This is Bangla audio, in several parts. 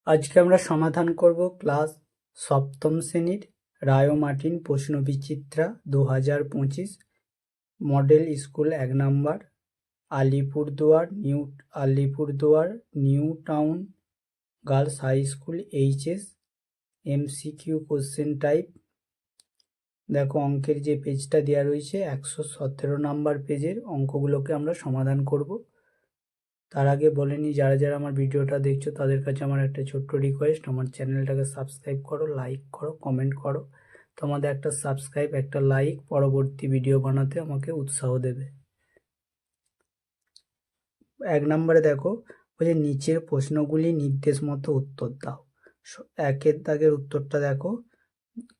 আজকে আমরা সমাধান করব ক্লাস সপ্তম শ্রেণীর রায় ও মার্টিন প্রশ্নবিচিত্রা 2025 মডেল স্কুল 1 নম্বর Alipurduar New Town girls high school HS MCQ question type. দেখো অঙ্কের যে পেজটা দেওয়া রয়েছে 117 নম্বর পেজের অঙ্কগুলোকে আমরা সমাধান করব। তার আগে বলে নিই, যারা যারা আমার ভিডিওটা দেখছো তাদের কাছে আমার একটা ছোট্ট রিকোয়েস্ট, আমার চ্যানেলটাকে সাবস্ক্রাইব করো, লাইক করো, কমেন্ট করো। তোমাদের একটা সাবস্ক্রাইব, একটা লাইক পরবর্তী ভিডিও বানাতে আমাকে উৎসাহ দেবে। 1 নম্বরে দেখো বলছে নিচের প্রশ্নগুলি নির্দেশ মতো উত্তর দাও। 1 দাগের উত্তরটা দেখো,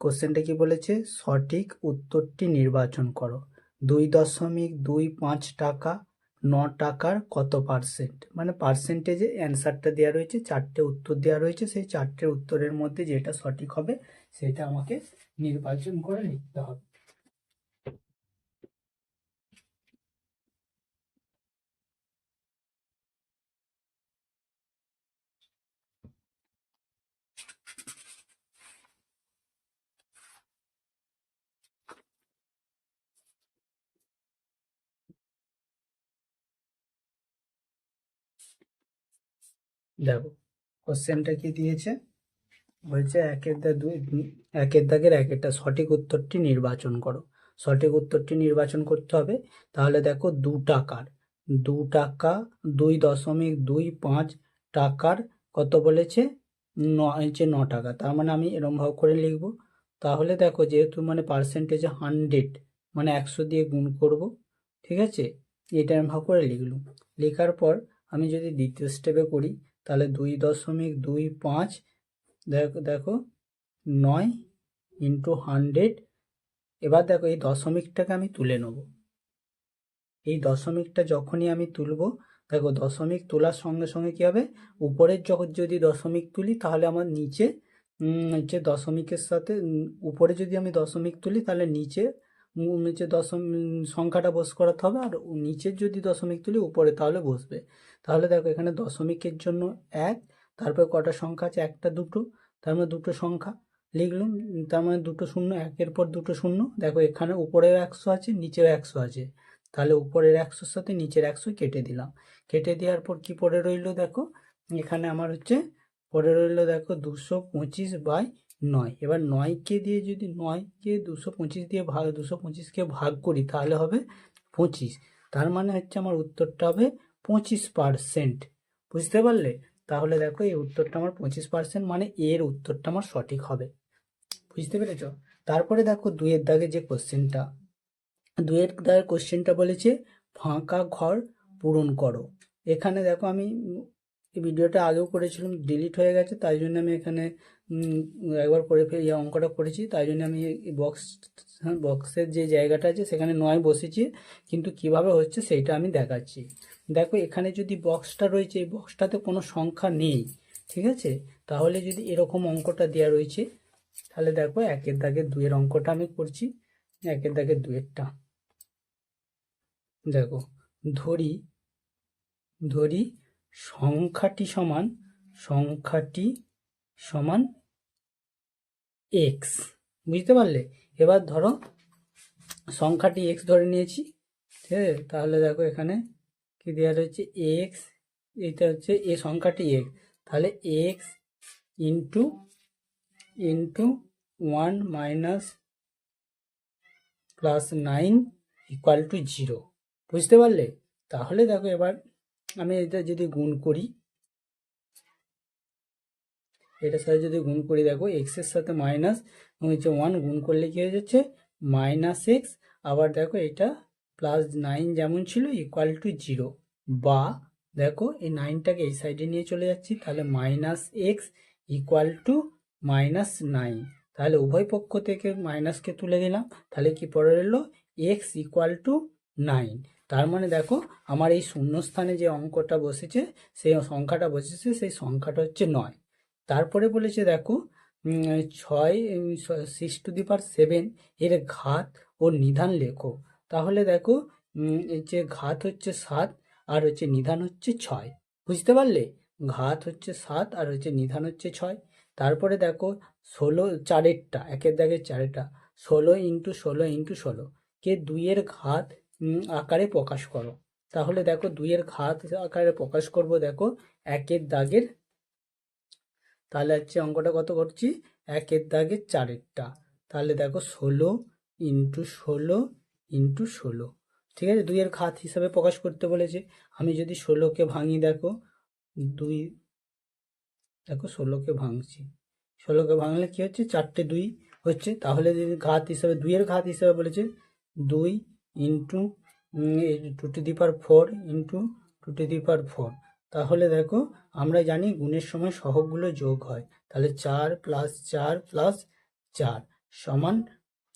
কোশ্চেনটা কি বলেছে, সঠিক উত্তরটি নির্বাচন করো। 2.25 টাকা 9 টাকার কত পার্সেন্ট, মানে পার্সেন্টেজে অ্যান্সারটা দেওয়া রয়েছে, 4টে উত্তর দেওয়া রয়েছে, সেই 4টে উত্তরের মধ্যে যেটা সঠিক হবে সেটা আমাকে নির্বাচন করে লিখতে হবে। দেখো কোশ্চেনটা কি দিয়েছে, বলছে 1 দাগের 1 সঠিক উত্তরটি নির্বাচন করো। সঠিক উত্তরটি নির্বাচন করতে হবে। তাহলে দেখো 2 টাকার 2.25 টাকার কত বলেছে, 9 টাকা। তার মানে আমি এরম ভাবে করে লিখবো। তাহলে দেখো যেহেতু মানে পার্সেন্টেজে 100, মানে 100 দিয়ে গুণ করব, ঠিক আছে, এটা এরম ভাবে করে লিখলাম। লেখার পর আমি যদি দ্বিতীয় স্টেপে করি, তাহলে 2.25 দেখো 9 ইন্টু 100। এবার দেখো এই দশমিকটাকে আমি তুলে নেব। এই দশমিকটা যখনই আমি তুলব, দেখো দশমিক তোলার সঙ্গে সঙ্গে কি হবে, উপরের যদি দশমিক তুলি তাহলে আমার নিচে নিচে দশমিকের সাথে উপরে যদি আমি দশমিক তুলি তাহলে নিচে সংখ্যাটা বস করাতে হবে, আর নিচের যদি দশমিক তুলি উপরে তাহলে বসবে। তাহলে দেখো এখানে দশমিকের জন্য 1, তারপর কটা সংখ্যা আছে, 1টা 2টো, তার মানে 2টো সংখ্যা লিখলাম। তার মানে 2টো শূন্য, 1-এর পর 2টো শূন্য। দেখো এখানে উপরেও 100 আছে, নিচেও 100 আছে, তাহলে উপরের 100-র সাথে নিচের 100 কেটে দিলাম। কেটে দেওয়ার পর কি পড়ে রইল, দেখো এখানে আমার পড়ে রইল দেখো 225/9। এবার 9কে দিয়ে যদি 9কে 225 দিয়ে 225কে ভাগ করি তাহলে হবে 25। তার মানে আমার উত্তরটা হবে 25%। বুঝতে পারলে? তাহলে দেখো এই উত্তরটা আমার 25%, মানে এর উত্তরটা আমার সঠিক হবে। বুঝতে পেরেছ? তারপরে দেখো 2-এর দাগে যে কোশ্চেনটা, 2-এর দাগের কোশ্চেনটা বলেছে ফাঁকা ঘর পূরণ করো। এখানে দেখো আমি এই ভিডিওটা আগেও করেছিলাম, ডিলিট হয়ে গেছে, তাই জন্য আমি এখানে একবার করে এই অঙ্কটা করেছি। তাই জন্য আমি এই বক্সের যে জায়গাটা আছে সেখানে 9 বসেছি, কিন্তু কিভাবে হচ্ছে সেইটা আমি দেখাচ্ছি। দেখো এখানে যদি বক্সটা রয়েছে, এই বক্সটাতে কোনো সংখ্যা নেই, ঠিক আছে, তাহলে যদি এরকম অঙ্কটা দেওয়া রয়েছে, তাহলে দেখো 1-এর দাগের 2-এর অঙ্কটা আমি করছি। 1-এর দাগের 2-এরটা দেখো, ধরি ধরি সংখ্যাটি সমান এক্স। বুঝতে পারলে? এবার ধরো সংখ্যাটি এক্স ধরে নিয়েছি, ঠিক আছে, তাহলে দেখো এখানে কি দেওয়া রয়েছে, এক্স, এটা হচ্ছে এই সংখ্যাটি এক্স, তাহলে x into 1 minus plus 9 equal to 0। বুঝতে পারলে? তাহলে দেখো এবার আমি এটা যদি গুণ করি, এটার সাথে যদি গুণ করি, দেখো এক্সের সাথে মাইনাস 1 গুণ করলে কি হয়ে যাচ্ছে, মাইনাস এক্স। আবার দেখো এটা প্লাস 9 যেমন ছিল ইকুয়াল টু 0, বা দেখো এই 9টাকে এই সাইডে নিয়ে চলে যাচ্ছি, তাহলে minus x equal to minus 9। তাহলে উভয় পক্ষ থেকে মাইনাসকে তুলে দিলাম, তাহলে কি পড়ে রইল, এক্স ইকুয়াল টু 9। তার মানে দেখো আমার এই শূন্যস্থানে যে অঙ্কটা বসেছে, সেই সংখ্যাটা বসেছে, সেই সংখ্যাটা হচ্ছে 9। তারপরে বলেছে দেখো 6/7 এর ঘাত ও নিধান লেখো। তাহলে দেখো এই যে ঘাত হচ্ছে 7 আর নিধান হচ্ছে 6। বুঝতে পারলে? ঘাত হচ্ছে 7 আর হচ্ছে নিধান হচ্ছে 6। তারপরে দেখো 16 চারেরটা, একের দাগের চারেরটা, 16 ইন্টু 16 ইন্টু 16 কে 2-এর ঘাত আকারে প্রকাশ করো। তাহলে দেখো 2-এর ঘাত আকারে প্রকাশ করব, দেখো একের দাগের, তাহলে হচ্ছে অঙ্কটা কত করছি, একের দাগের চারেরটা, তাহলে দেখো 16 ইন্টু 16 ইন্টু 16, ঠিক আছে, 2-এর ঘাত হিসাবে প্রকাশ করতে বলেছে। আমি যদি 16কে ভাঙি, দেখো 2, দেখো 16কে ভাঙছি, 16কে ভাঙলে কি হচ্ছে, 4টে 2 হচ্ছে। তাহলে যদি ঘাত হিসাবে 2-এর ঘাত হিসাবে বলেছে 2 ইন্টু 2^4 ইন্টু 2^4, তাহলে দেখো আমরা জানি গুণের সময় সহগগুলো যোগ হয়, তাহলে 4 + 4 + 4 সমান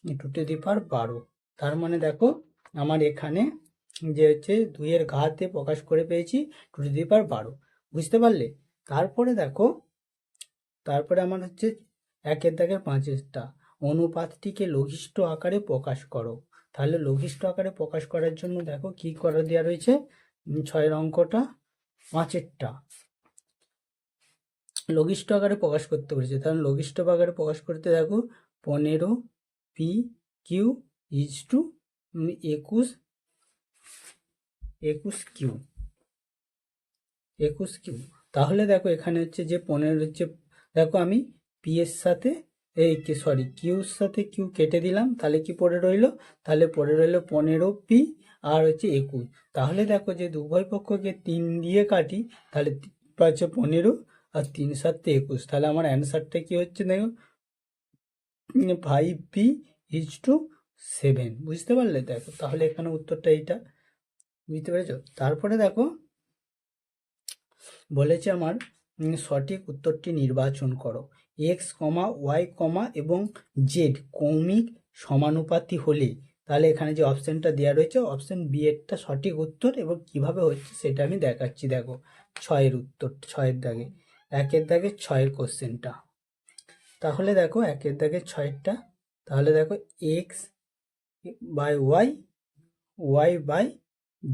2^12। তার মানে দেখো আমার এখানে যে হচ্ছে 2-এর ঘাতে প্রকাশ করে পেয়েছি 2^12, বুঝতে পারলে। তারপরে দেখো, তারপরে আমার হচ্ছে একের দাগের 5-এরটা, অনুপাতটিকে লঘিষ্ঠ আকারে প্রকাশ করো। তাহলে লঘিষ্ঠ আকারে প্রকাশ করার জন্য দেখো কি করা দেওয়া রয়েছে, 6-এর অঙ্কটা 5-এরটা লঘিষ্ঠ আকারে প্রকাশ করতে বলেছে। তাহলে লঘিষ্ঠ আকারে প্রকাশ করতে দেখো 15 P Q is to 21 Q, 21 Q. তাহলে দেখো এখানে হচ্ছে যে 15 হচ্ছে, দেখো আমি পি এর সাথে কিউর সাথে কিউ কেটে দিলাম, তাহলে কি পড়ে রইলো, তাহলে পড়ে রইলো 15 পি আর হচ্ছে 21। তাহলে দেখো যে উভয় পক্ষকে 3 দিয়ে কাটি, তাহলে পাচ্ছে 15 আর 3 × 7 = 21। তাহলে আমার অ্যান্সারটা কি হচ্ছে, দেখো 5p ইজ টু 7, বুঝতে পারলে। দেখো তাহলে এখানে উত্তরটা এইটা, বুঝতে পেরেছো। তারপরে দেখো বলেছে আমার সঠিক উত্তরটি নির্বাচন করো। এক্স, ওয়াই, এবং জেড কৌণিক সমানুপাতি হলে, তাহলে এখানে যে অপশনটা দেওয়া রয়েছে অপশন বি এরটা সঠিক উত্তর, এবং কিভাবে হচ্ছে সেটা আমি দেখাচ্ছি। দেখো 6-এর উত্তর, 6-এর দাগে, একের দাগে 6-এর কোশ্চেনটা, তাহলে দেখো একের দাগে 6-এরটা, তাহলে দেখো x by y, y by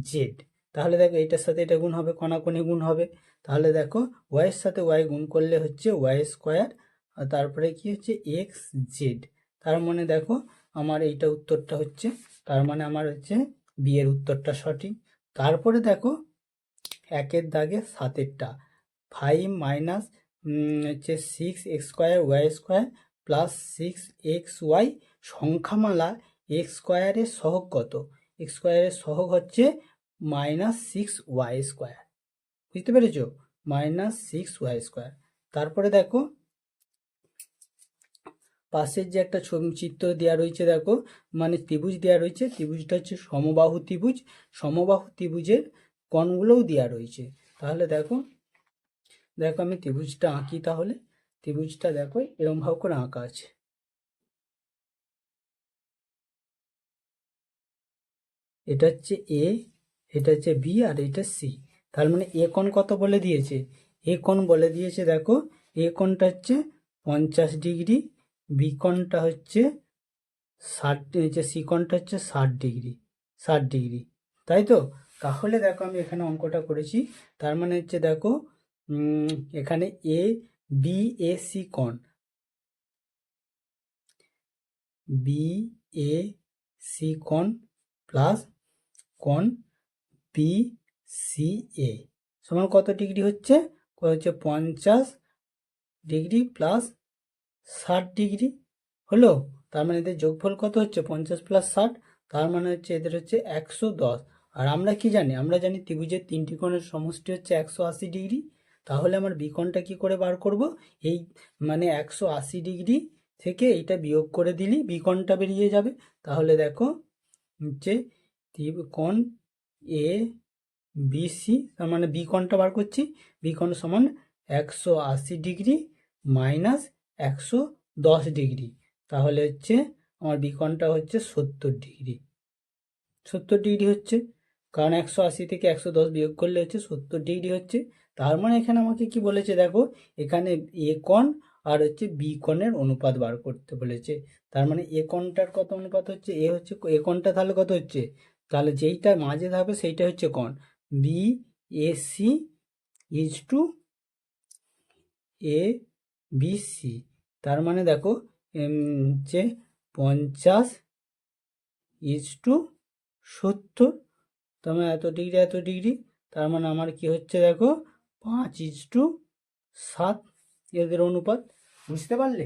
z, তাহলে দেখো এটার সাথে এটা গুণ হবে, কোণাকুণি গুণ হবে। তাহলে দেখো ওয়াইয়ের সাথে ওয়াই গুণ করলে হচ্ছে ওয়াই স্কোয়ার, আর তারপরে কি হচ্ছে এক্স জেড। তার মানে দেখো আমার এইটা উত্তরটা হচ্ছে, তার মানে আমার হচ্ছে বি এর উত্তরটা সঠিক। তারপরে দেখো একের দাগে 7-এরটা, 5 মাইনাস হচ্ছে 6x² প্লাস 6xy সংখ্যামালা x² সহগ কত, x² সহগ হচ্ছে -6y², বুঝতে পেরেছো, -6y²। তারপরে দেখো পাশের যে একটা চিত্র দেওয়া রয়েছে, দেখো মানে ত্রিভুজ দেওয়া রয়েছে, ত্রিভুজটা হচ্ছে সমবাহু ত্রিভুজ, সমবাহু ত্রিভুজের কোণগুলোও দেওয়া রয়েছে। তাহলে দেখো, দেখো আমি ত্রিভুজটা আঁকি, তাহলে ত্রিভুজটা দেখো এরকম ভাবে করে আঁকা আছে, এটা হচ্ছে এ, এটা হচ্ছে বি, আর এটা সি। তার মানে এ কোণ কত বলে দিয়েছে, এ কোণ বলে দিয়েছে, দেখো এ কোণটা হচ্ছে 50 ডিগ্রি, বি কোণটা হচ্ছে 60, সি কোণটা হচ্ছে 60 ডিগ্রি, 60 ডিগ্রি, তাই তো। তাহলে দেখো আমি এখানে অঙ্কটা করেছি, তার মানে হচ্ছে দেখো এখানে এ বি এ সি কোণ, বি এ সি কোণ প্লাস কোণ বি সি এ সমান কত ডিগ্রি হচ্ছে, 50 ডিগ্রি প্লাস 60 ডিগ্রি হলো। তার মানে এদের যোগফল কত হচ্ছে, 50 + 60, তার মানে হচ্ছে এদের হচ্ছে 110। আর আমরা কি জানি, আমরা জানি ত্রিভুজের 3টি কোণের সমষ্টি হচ্ছে 180 ডিগ্রি। তাহলে আমার বিকোণটা কি করে বার করব, এই মানে 180 ডিগ্রি থেকে এইটা বিয়োগ করে দিলেই বিকোণটা বেরিয়ে যাবে। তাহলে দেখো হচ্ছে কোণ এ বি সি, তার মানে বিকোণটা বার করছি, বিকোণ সমান 180 ডিগ্রি মাইনাস 110 ডিগ্রি, তাহলে হচ্ছে আমার বিকোণটা হচ্ছে 70 ডিগ্রি, 70 ডিগ্রি হচ্ছে, কারণ 180 থেকে 110 বিয়োগ করলে হচ্ছে 70 ডিগ্রি হচ্ছে। তার মানে এখানে আমাকে কি বলেছে, দেখো এখানে এ কোণ আর হচ্ছে বি কোণের অনুপাত বার করতে বলেছে। তার মানে এ কোণটার কত অনুপাত হচ্ছে, এ হচ্ছে এ কোণটা, তাহলে কত হচ্ছে, তাহলে যেইটা মাঝে থাকবে সেইটা হচ্ছে কোণ B A C is to A B C. তার মানে দেখো যে 50:70, তার মানে এত ডিগ্রি এত ডিগ্রি, তার মানে আমার কি হচ্ছে দেখো 5:7 এদের অনুপাত। বুঝতে পারলে?